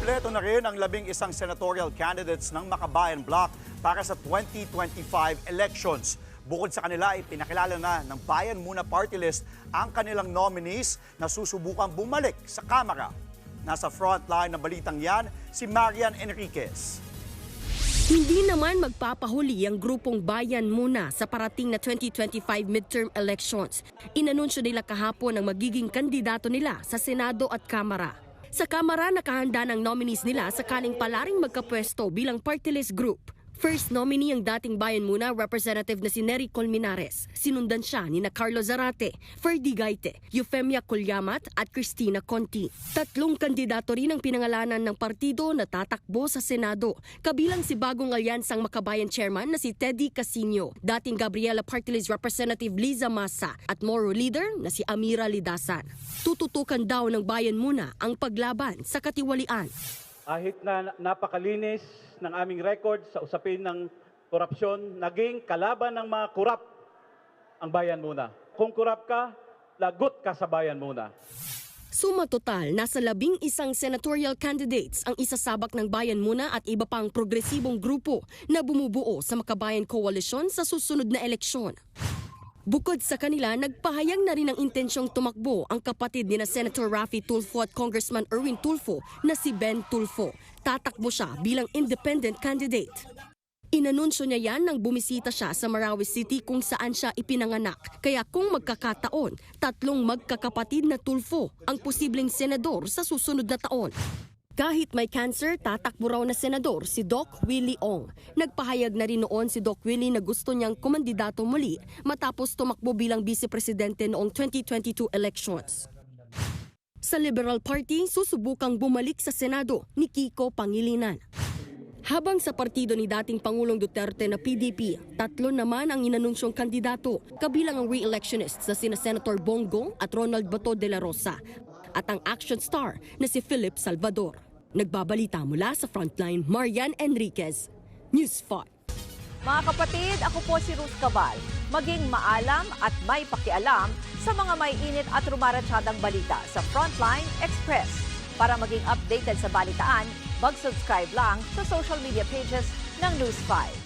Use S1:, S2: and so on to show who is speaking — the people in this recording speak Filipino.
S1: Kumpleto na rin ang 11 senatorial candidates ng Makabayan Bloc para sa 2025 elections. Bukod sa kanila, ipinakilala na ng Bayan Muna Party List ang kanilang nominees na susubukang bumalik sa Kamara. Nasa frontline ng balitang yan, si Marian Enriquez.
S2: Hindi naman magpapahuli ang grupong Bayan Muna sa parating na 2025 midterm elections. Inanunsyo nila kahapon ang magiging kandidato nila sa Senado at Kamara. Sa Kamara, nakahanda ng nominees nila sakaling palaring magkapwesto bilang party list group. First nominee ang dating Bayan Muna representative na si Nery Colmenares. Sinundan siya ni na Carlo Zarate, Ferdy Gaite, Eufemia Colyamat at Cristina Conti. Tatlong kandidato rin ang pinangalanan ng partido na tatakbo sa Senado. Kabilang si bagong alyansang Makabayan chairman na si Teddy Casino, dating Gabriela Party List Representative Liza Masa at Moro leader na si Amira Lidasan. Tututukan daw ng Bayan Muna ang paglaban sa katiwalian.
S3: Kahit na napakalinis ng aming record sa usapin ng korupsyon, naging kalaban ng mga kurap ang Bayan Muna. Kung kurap ka, lagot ka sa Bayan Muna.
S2: Suma total, nasa 11 senatorial candidates ang isasabak ng Bayan Muna at iba pang progresibong grupo na bumubuo sa Makabayan Coalition sa susunod na eleksyon. Bukod sa kanila, nagpahayag na rin ng intensyong tumakbo ang kapatid ni na Senator Raffy Tulfo at Congressman Erwin Tulfo na si Ben Tulfo. Tatakbo siya bilang independent candidate. Inanunsyo niya yan nang bumisita siya sa Marawi City kung saan siya ipinanganak. Kaya kung magkakataon, tatlong magkakapatid na Tulfo ang posibleng senador sa susunod na taon. Kahit may cancer, tatakbo raw na senador si Doc Willie Ong. Nagpahayag na rin noon si Doc Willie na gusto niyang kumandidato muli matapos tumakbo bilang vice-presidente noong 2022 elections. Sa Liberal Party, susubukang bumalik sa Senado ni Kiko Pangilinan. Habang sa partido ni dating Pangulong Duterte na PDP, tatlo naman ang inanunsyong kandidato, kabilang ang re-electionists na sina Senator Bongo at Ronald Bato de la Rosa at ang action star na si Philip Salvador. Nagbabalita mula sa Frontline, Marian Enriquez, News 5.
S4: Mga kapatid, ako po si Ruth Cabal. Maging maalam at may pakialam sa mga may init at rumaratsyadang balita sa Frontline Express. Para maging updated sa balitaan, mag-subscribe lang sa social media pages ng News 5.